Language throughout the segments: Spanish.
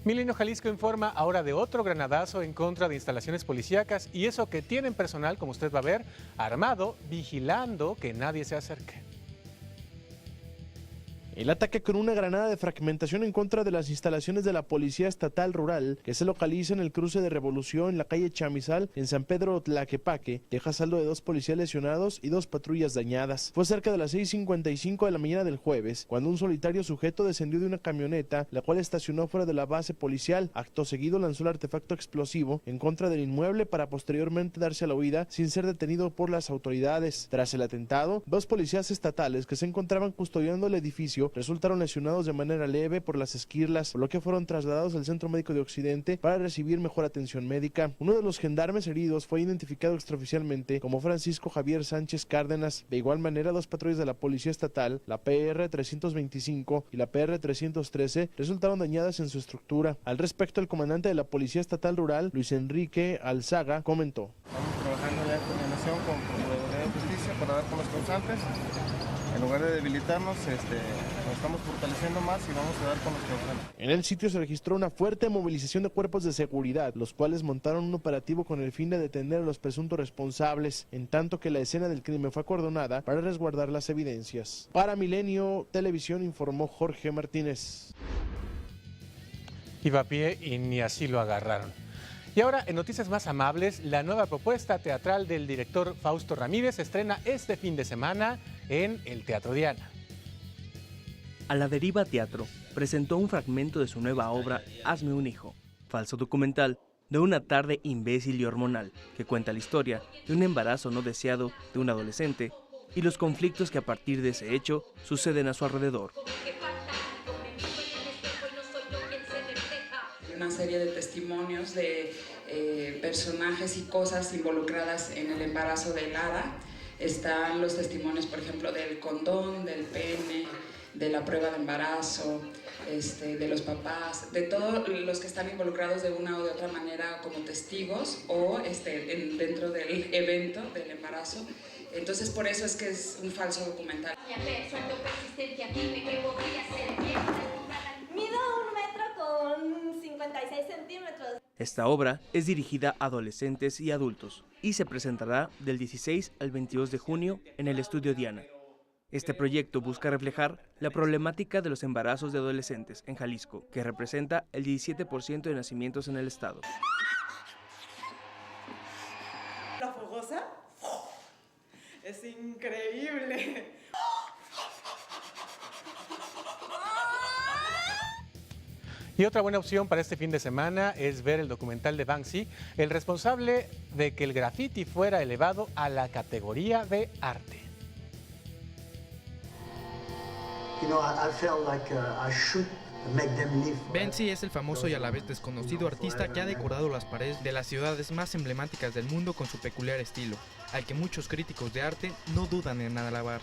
Milenio Jalisco informa ahora de otro granadazo en contra de instalaciones policíacas, y eso que tienen personal, como usted va a ver, armado, vigilando que nadie se acerque. El ataque con una granada de fragmentación en contra de las instalaciones de la Policía Estatal Rural, que se localiza en el cruce de Revolución en la calle Chamizal, en San Pedro Tlaquepaque, deja saldo de 2 policías lesionados y 2 patrullas dañadas. Fue cerca de las 6:55 de la mañana del jueves, cuando un solitario sujeto descendió de una camioneta, la cual estacionó fuera de la base policial. Acto seguido lanzó el artefacto explosivo en contra del inmueble para posteriormente darse a la huida sin ser detenido por las autoridades. Tras el atentado, 2 policías estatales que se encontraban custodiando el edificio resultaron lesionados de manera leve por las esquirlas, por lo que fueron trasladados al Centro Médico de Occidente para recibir mejor atención médica. Uno de los gendarmes heridos fue identificado extraoficialmente como Francisco Javier Sánchez Cárdenas. De igual manera, 2 patrullas de la Policía Estatal, la PR 325 y la PR 313, resultaron dañadas en su estructura. Al respecto, el comandante de la Policía Estatal Rural, Luis Enrique Alzaga, comentó: Estamos trabajando ya en coordinación con Procuraduría de Justicia para dar con los causantes. En lugar de debilitarnos, nos estamos fortaleciendo más y vamos a dar con los causantes. En el sitio se registró una fuerte movilización de cuerpos de seguridad, los cuales montaron un operativo con el fin de detener a los presuntos responsables, en tanto que la escena del crimen fue acordonada para resguardar las evidencias. Para Milenio Televisión informó Jorge Martínez. Iba a pie y ni así lo agarraron. Y ahora, en noticias más amables, la nueva propuesta teatral del director Fausto Ramírez se estrena este fin de semana en el Teatro Diana. A la Deriva Teatro presentó un fragmento de su nueva obra Hazme un hijo, falso documental de una tarde imbécil y hormonal que cuenta la historia de un embarazo no deseado de un adolescente y los conflictos que a partir de ese hecho suceden a su alrededor. Una serie de testimonios de personajes y cosas involucradas en el embarazo de Lara. Están los testimonios, por ejemplo, del condón, del pene, de la prueba de embarazo, de los papás, de todos los que están involucrados de una o de otra manera como testigos o dentro del evento del embarazo. Entonces, por eso es que es un falso documental. Mido 1 metro con 56 centímetros. Esta obra es dirigida a adolescentes y adultos y se presentará del 16 al 22 de junio en el Estudio Diana. Este proyecto busca reflejar la problemática de los embarazos de adolescentes en Jalisco, que representa el 17% de nacimientos en el estado. La fogosa es increíble. Y otra buena opción para este fin de semana es ver el documental de Banksy, el responsable de que el graffiti fuera elevado a la categoría de arte. Banksy es el famoso y a la vez desconocido artista que ha decorado las paredes de las ciudades más emblemáticas del mundo con su peculiar estilo, al que muchos críticos de arte no dudan en alabar.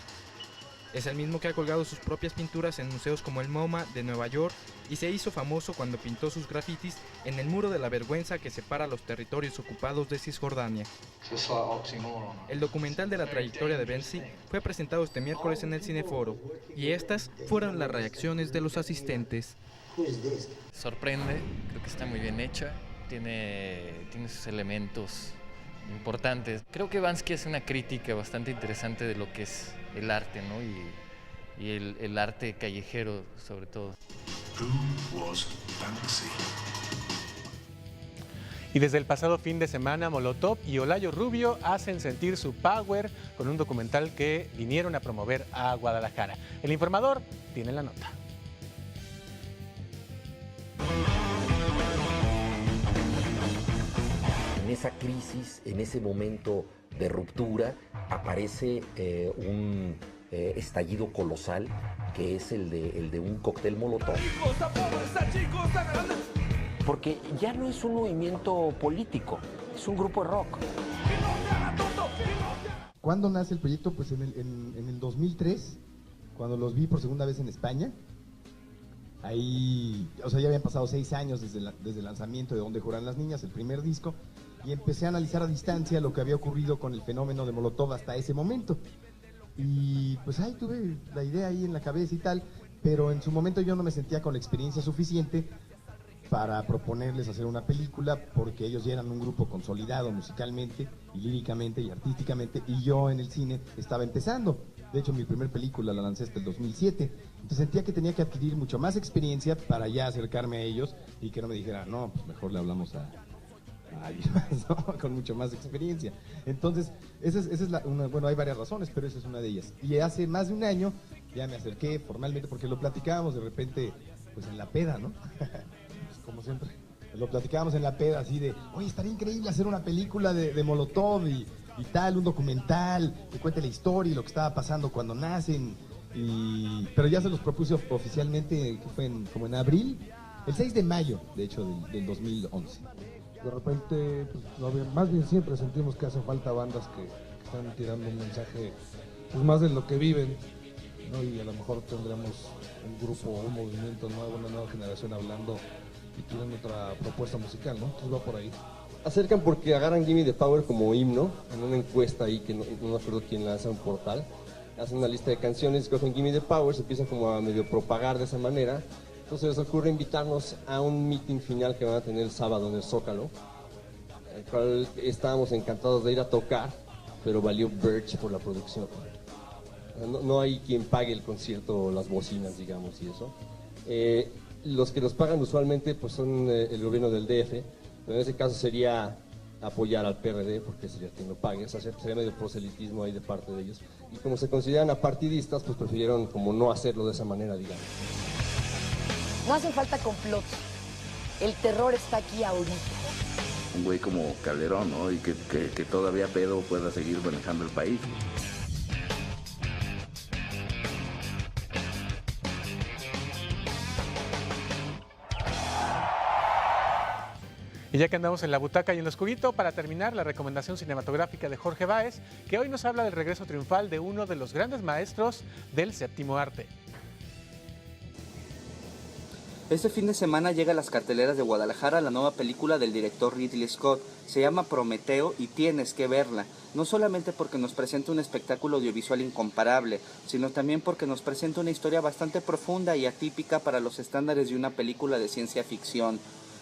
Es el mismo que ha colgado sus propias pinturas en museos como el MoMA de Nueva York y se hizo famoso cuando pintó sus grafitis en el muro de la vergüenza que separa los territorios ocupados de Cisjordania. El documental de la trayectoria de Banksy fue presentado este miércoles en el Cineforo y estas fueron las reacciones de los asistentes. Sorprende, creo que está muy bien hecha, tiene sus elementos importantes. Creo que Banksy hace una crítica bastante interesante de lo que es el arte, ¿no? Y el arte callejero, sobre todo. Y desde el pasado fin de semana, Molotov y Olayo Rubio hacen sentir su power con un documental que vinieron a promover a Guadalajara. El Informador tiene la nota. En esa crisis, en ese momento de ruptura, aparece un estallido colosal que es el de un cóctel Molotov. Porque ya no es un movimiento político, es un grupo de rock. ¿Cuándo nace el proyecto? Pues en el 2003, cuando los vi por segunda vez en España. Ahí, o sea, ya habían pasado 6 años desde el lanzamiento de Donde Juran las Niñas, el primer disco, y empecé a analizar a distancia lo que había ocurrido con el fenómeno de Molotov hasta ese momento. Y pues ahí tuve la idea ahí en la cabeza y tal, pero en su momento yo no me sentía con la experiencia suficiente para proponerles hacer una película, porque ellos ya eran un grupo consolidado musicalmente y líricamente y artísticamente, y yo en el cine estaba empezando. De hecho, mi primer película la lancé hasta el 2007, entonces sentía que tenía que adquirir mucho más experiencia para ya acercarme a ellos y que no me dijeran, no, pues mejor le hablamos a alguien más, ¿no? Con mucho más experiencia. Entonces, esa es bueno, hay varias razones, pero esa es una de ellas. Y hace más de un año ya me acerqué formalmente, porque lo platicábamos de repente, pues en la peda, ¿no? Como siempre, lo platicábamos en la peda así de, oye, estaría increíble hacer una película de Molotov y tal, un documental que cuente la historia y lo que estaba pasando cuando nacen, pero ya se los propuse oficialmente, que fue como en abril, el 6 de mayo, de hecho, del 2011. De repente, pues, más bien siempre sentimos que hace falta bandas que están tirando un mensaje, pues más de lo que viven, ¿no? Y a lo mejor tendremos un grupo, un movimiento nuevo, una nueva generación hablando y tienen otra propuesta musical, ¿no? Entonces va por ahí. Acercan porque agarran Gimme the Power como himno, en una encuesta ahí que no me acuerdo quién lanza un portal, hacen una lista de canciones, cogen Gimme the Power, se empiezan como a medio propagar de esa manera, entonces les ocurre invitarnos a un meeting final que van a tener el sábado en el Zócalo, el cual estábamos encantados de ir a tocar, pero valió Birch por la producción. No hay quien pague el concierto o las bocinas, digamos, y eso. Los que nos pagan usualmente pues son el gobierno del DF, pero en ese caso sería apoyar al PRD, porque sería quien lo pague, o sea, sería medio proselitismo ahí de parte de ellos. Y como se consideran apartidistas, pues prefirieron como no hacerlo de esa manera, digamos. No hacen falta complots, el terror está aquí ahorita. Un güey como Calderón, ¿no? Y que todavía pedo pueda seguir manejando el país. Y ya que andamos en la butaca y en lo oscurito, para terminar, la recomendación cinematográfica de Jorge Báez, que hoy nos habla del regreso triunfal de uno de los grandes maestros del séptimo arte. Este fin de semana llega a las carteleras de Guadalajara la nueva película del director Ridley Scott. Se llama Prometeo y tienes que verla, no solamente porque nos presenta un espectáculo audiovisual incomparable, sino también porque nos presenta una historia bastante profunda y atípica para los estándares de una película de ciencia ficción.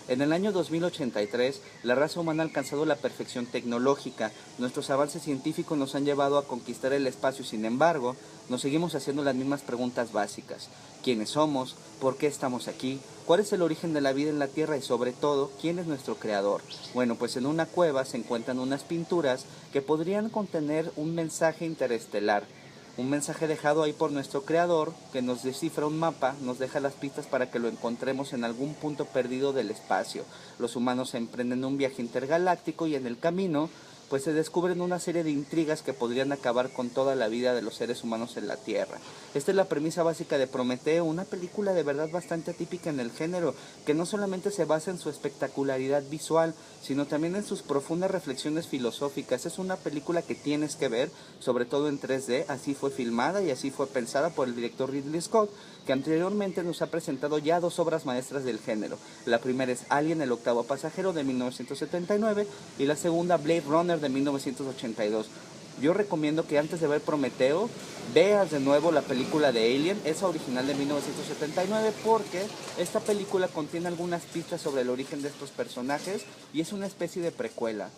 En el año 2083, la raza humana ha alcanzado la perfección tecnológica. Nuestros avances científicos nos han llevado a conquistar el espacio, sin embargo, nos seguimos haciendo las mismas preguntas básicas. ¿Quiénes somos? ¿Por qué estamos aquí? ¿Cuál es el origen de la vida en la Tierra? Y sobre todo, ¿quién es nuestro creador? Bueno, pues en una cueva se encuentran unas pinturas que podrían contener un mensaje interestelar. Un mensaje dejado ahí por nuestro creador, que nos descifra un mapa, nos deja las pistas para que lo encontremos en algún punto perdido del espacio. Los humanos emprenden un viaje intergaláctico y en el camino pues se descubren una serie de intrigas que podrían acabar con toda la vida de los seres humanos en la Tierra. Esta es la premisa básica de Prometeo, una película de verdad bastante atípica en el género, que no solamente se basa en su espectacularidad visual, sino también en sus profundas reflexiones filosóficas. Es una película que tienes que ver, sobre todo en 3D, así fue filmada y así fue pensada por el director Ridley Scott, que anteriormente nos ha presentado ya dos obras maestras del género. La primera es Alien, el octavo pasajero, de 1979, y la segunda Blade Runner, de 1982. Yo recomiendo que antes de ver Prometeo, veas de nuevo la película de Alien, esa original de 1979, porque esta película contiene algunas pistas sobre el origen de estos personajes y es una especie de precuela.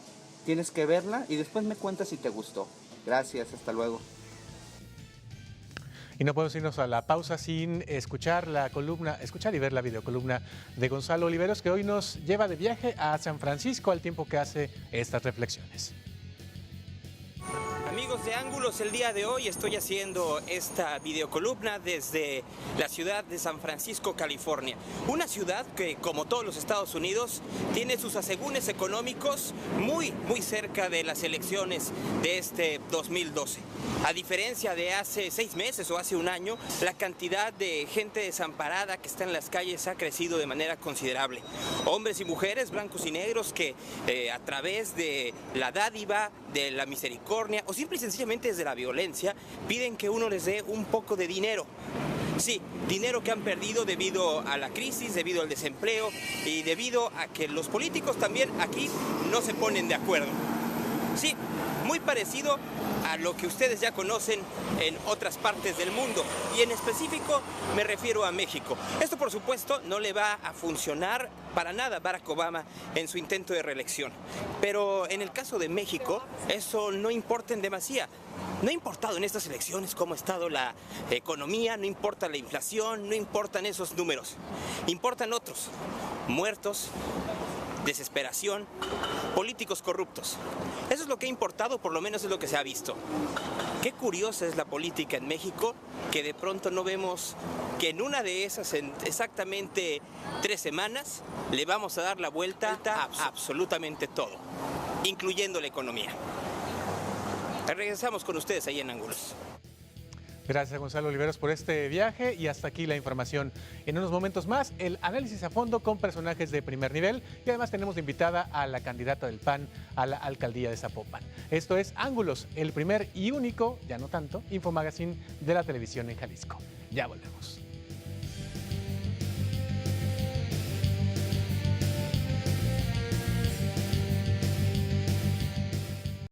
Tienes que verla y después me cuentas si te gustó. Gracias, hasta luego. Y no podemos irnos a la pausa sin escuchar y ver la videocolumna de Gonzalo Oliveros, que hoy nos lleva de viaje a San Francisco al tiempo que hace estas reflexiones. Amigos de Ángulos, el día de hoy estoy haciendo esta videocolumna desde la ciudad de San Francisco, California. Una ciudad que, como todos los Estados Unidos, tiene sus asegúnes económicos muy cerca de las elecciones de este 2012. A diferencia de hace 6 meses o hace un año, la cantidad de gente desamparada que está en las calles ha crecido de manera considerable. Hombres y mujeres, blancos y negros, que a través de la dádiva, de la misericordia o simple y sencillamente desde la violencia, piden que uno les dé un poco de dinero. Sí, dinero que han perdido debido a la crisis, debido al desempleo y debido a que los políticos también aquí no se ponen de acuerdo. Sí, muy parecido a lo que ustedes ya conocen en otras partes del mundo, y en específico me refiero a México. Esto, por supuesto, no le va a funcionar para nada a Barack Obama en su intento de reelección. Pero en el caso de México, eso no importa en demasía. No ha importado en estas elecciones cómo ha estado la economía, no importa la inflación, no importan esos números. Importan otros: muertos, desesperación, políticos corruptos. Eso es lo que ha importado, por lo menos es lo que se ha visto. Qué curiosa es la política en México, que de pronto no vemos que en una de esas, en exactamente 3 semanas, le vamos a dar la vuelta a absolutamente todo, incluyendo la economía. Regresamos con ustedes ahí en Ángulos. Gracias, Gonzalo Oliveros, por este viaje, y hasta aquí la información. En unos momentos más, el análisis a fondo con personajes de primer nivel, y además tenemos de invitada a la candidata del PAN a la alcaldía de Zapopan. Esto es Ángulos, el primer y único, ya no tanto, infomagazine de la televisión en Jalisco. Ya volvemos.